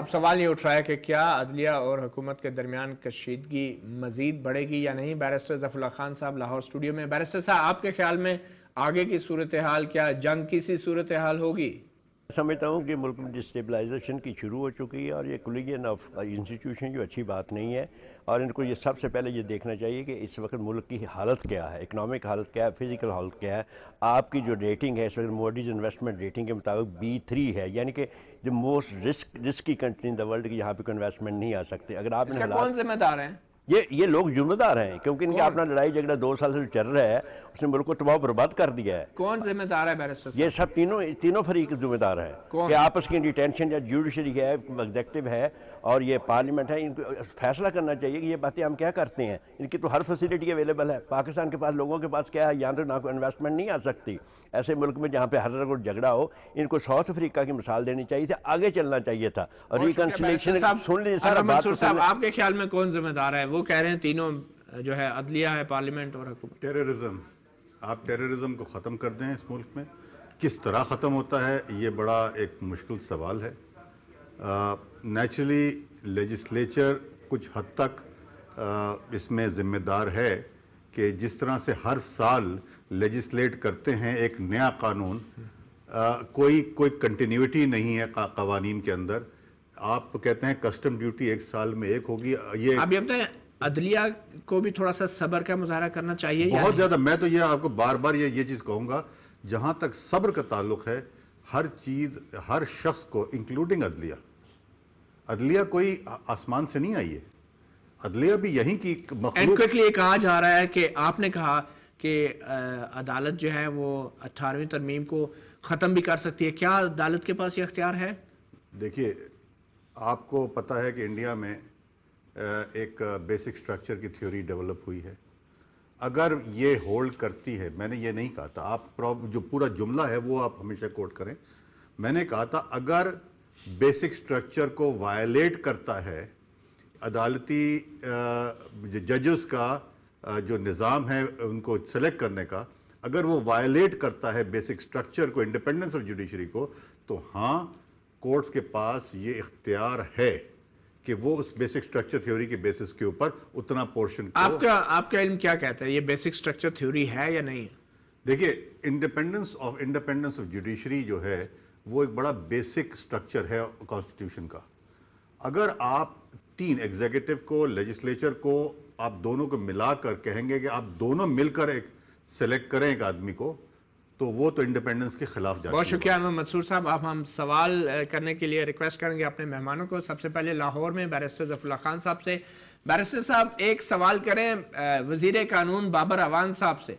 اب سوال یہ اٹھ رہا ہے کہ کیا عدلیہ اور حکومت کے درمیان کشیدگی مزید بڑھے گی یا نہیں؟ بیرسٹر ظفر اللہ خان صاحب لاہور اسٹوڈیو میں۔ بیرسٹر صاحب، آپ کے خیال میں آگے کی صورتحال کیا جنگ کی سی صورتحال ہوگی؟ سمجھتا ہوں کہ ملک میں ڈسٹیبلائزیشن کی شروع ہو چکی ہے اور یہ کولیجن آف انسٹیٹیوشن جو اچھی بات نہیں ہے، اور ان کو یہ سب سے پہلے یہ دیکھنا چاہیے کہ اس وقت ملک کی حالت کیا ہے، اکنامک حالت کیا ہے، فزیکل حالت کیا ہے۔ آپ کی جو ریٹنگ ہے اس وقت موڈیز انویسٹمنٹ ریٹنگ کے مطابق B3 ہے، یعنی کہ جو most risky country in the world کی یہاں پہ کوئی انویسٹمنٹ نہیں آ سکتے۔ اگر آپ اس کا کون ذمہ دار ہیں؟ یہ لوگ ذمہ دار ہیں، کیونکہ ان کا اپنا لڑائی جھگڑا 2 سال سے چل رہا ہے، اس نے ملک کو تباہ و برباد کر دیا ہے۔ کون ذمہ دار ہے بیرسٹر صاحب؟ یہ سب تینوں فریق ذمہ دار ہیں کہ آپس کی ڈیٹینشن یا جوڈیشری ہے، ایگزیکٹو ہے اور یہ پارلیمنٹ ہے، ان کو فیصلہ کرنا چاہیے کہ یہ باتیں ہم کیا کرتے ہیں۔ ان کی تو ہر فیسلٹی اویلیبل ہے، پاکستان کے پاس لوگوں کے پاس کیا ہے، یہاں تو نہ کوئی انویسٹمنٹ نہیں آ سکتی۔ ایسے ملک میں جہاں پہ ہر روز جھگڑا ہو، ان کو ساؤتھ افریقہ کی مثال دینی چاہیے تھی، آگے چلنا چاہیے تھا اور ریکنسیلیشن سن لیجیے سارا بات۔ صاحب، آپ کے خیال میں کون ذمہ دار ہے؟ وہ کہہ رہے ہیں تینوں جو ہے، عدلیہ ہے، پارلیمنٹ اور حکومت۔ ٹیررزم، آپ ٹیررزم کو ختم کر دیں اس ملک میں، کس طرح ختم ہوتا ہے یہ بڑا ایک مشکل سوال ہے۔ نیچرلی لیجسلیچر کچھ حد تک اس میں ذمہ دار ہے کہ جس طرح سے ہر سال لیجسلیٹ کرتے ہیں ایک نیا قانون، کوئی کنٹینیوٹی نہیں ہے قوانین کے اندر۔ آپ کہتے ہیں کسٹم ڈیوٹی ایک سال میں ایک ہوگی، یہ آپ یہ بتائیں عدلیہ کو بھی تھوڑا سا صبر کا مظاہرہ کرنا چاہیے؟ بہت زیادہ۔ میں تو یہ آپ کو بار بار یہ چیز کہوں گا، جہاں تک صبر کا تعلق ہے، ہر چیز ہر شخص کو انکلوڈنگ عدلیہ کوئی آسمان سے نہیں آئی ہے، عدلیہ بھی یہیں کی مخلوق۔ کوئکلی یہ کہا جا رہا ہے کہ آپ نے کہا کہ عدالت جو ہے وہ 18ویں ترمیم کو ختم بھی کر سکتی ہے، کیا عدالت کے پاس یہ اختیار ہے؟ دیکھیے، آپ کو پتہ ہے کہ انڈیا میں ایک بیسک سٹرکچر کی تھیوری ڈیولپ ہوئی ہے۔ اگر یہ ہولڈ کرتی ہے، میں نے یہ نہیں کہا تھا، آپ جو پورا جملہ ہے وہ آپ ہمیشہ کوٹ کریں، میں نے کہا تھا اگر بیسک سٹرکچر کو وائلیٹ کرتا ہے، عدالتی ججز کا جو نظام ہے ان کو سلیکٹ کرنے کا، اگر وہ وائلیٹ کرتا ہے بیسک سٹرکچر کو، انڈیپینڈنس آف جوڈیشری کو، تو ہاں کورٹس کے پاس یہ اختیار ہے کہ وہ اس بیسک سٹرکچر تھیوری کے بیسس کے اوپر اتنا پورشن کو۔ آپ کا علم کیا کہتا ہے، یہ بیسک سٹرکچر تھیوری ہے یا نہیں ہے؟ دیکھیے، انڈیپینڈنس آف جوڈیشری جو ہے وہ ایک بڑا بیسک سٹرکچر ہے کانسٹیٹیوشن کا۔ اگر آپ تین ایگزیکٹو کو، لیجسلیچر کو، آپ دونوں کو ملا کر کہیں گے کہ آپ دونوں مل کر ایک سلیکٹ کریں ایک آدمی کو، تو وہ تو انڈیپینڈنس کے خلاف جاتی ہے۔ بہت شکریہ انور منصور صاحب۔ اب ہم سوال کرنے کے لیے ریکویسٹ کریں گے اپنے مہمانوں کو۔ سب سے پہلے لاہور میں بیرسٹر ظفر اللہ خان صاحب سے۔ بیرسٹر صاحب، ایک سوال کریں وزیر قانون بابر اعوان صاحب سے۔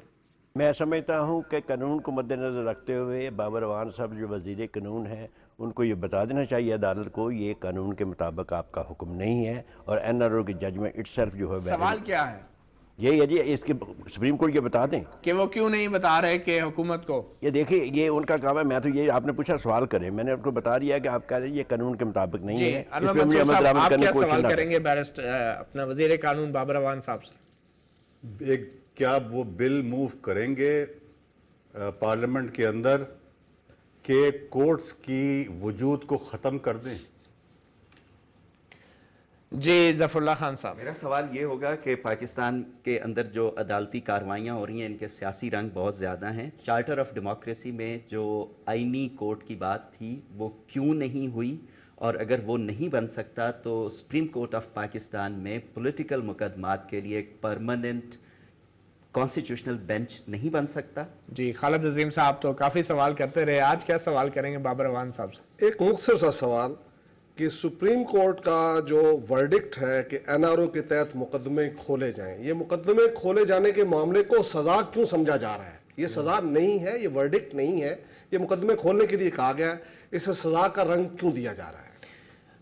میں سمجھتا ہوں کہ قانون کو مد نظر رکھتے ہوئے بابر اعوان صاحب جو وزیر قانون ہیں، ان کو یہ بتا دینا چاہیے عدالت کو یہ قانون کے مطابق آپ کا حکم نہیں ہے، اور NRO کی ججمنٹ اٹ سیلف جو ہے سوال کیا ہے؟ یہی ہے جی، اس کے سپریم کورٹ یہ بتا دیں کہ وہ کیوں نہیں بتا رہے کہ حکومت کو۔ یہ دیکھیں، یہ ان کا کام ہے۔ میں تو یہ آپ نے پوچھا سوال کریں، میں نے آپ کو بتا دیا کہ آپ کہہ رہے ہیں یہ قانون کے مطابق نہیں ہے۔ انور منصور صاحب، آپ کیا سوال کریں گے بیرسٹر اپنا وزیر قانون بابر اعوان صاحب سے؟ کیا وہ بل موو کریں گے پارلیمنٹ کے اندر کہ کورٹس کی وجود کو ختم کر دیں؟ جی ظفر اللہ خان صاحب۔ میرا سوال یہ ہوگا کہ پاکستان کے اندر جو عدالتی کاروائیاں ہو رہی ہیں، ان کے سیاسی رنگ بہت زیادہ ہیں۔ چارٹر آف ڈیموکریسی میں جو آئینی کورٹ کی بات تھی وہ کیوں نہیں ہوئی، اور اگر وہ نہیں بن سکتا تو سپریم کورٹ آف پاکستان میں پولیٹیکل مقدمات کے لیے ایک پرماننٹ کانسٹیٹیوشنل بینچ نہیں بن سکتا؟ جی خالد عظیم صاحب تو کافی سوال کرتے رہے، آج کیا سوال کریں گے بابر اعوان صاحب سے؟ ایک مختصر سا سوال کہ سپریم کورٹ کا جو ورڈکٹ ہے کہ NRO کے تحت مقدمے کھولے جائیں، یہ مقدمے کھولے جانے کے معاملے کو سزا کیوں سمجھا جا رہا ہے؟ یہ سزا نہیں ہے، یہ ورڈکٹ نہیں ہے، یہ مقدمے کھولنے کے لیے کہا گیا ہے، اسے سزا کا رنگ کیوں دیا جا رہا ہے؟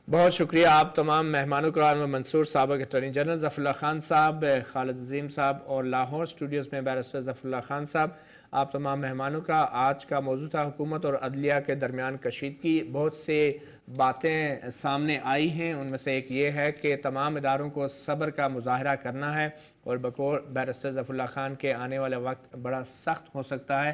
بہت شکریہ آپ تمام مہمانوں کو، انور منصور سابق اٹارنی جنرل، ظفر اللہ خان صاحب، خالد عظیم صاحب اور لاہور اسٹوڈیوز میں بیرسٹر ظفر اللہ خان صاحب، آپ تمام مہمانوں کا۔ آج کا موضوع تھا حکومت اور عدلیہ کے درمیان کشیدگی۔ بہت سے باتیں سامنے آئی ہیں، ان میں سے ایک یہ ہے کہ تمام اداروں کو صبر کا مظاہرہ کرنا ہے، اور بقول بیرسٹر ظفر اللہ خان کے آنے والا وقت بڑا سخت ہو سکتا ہے۔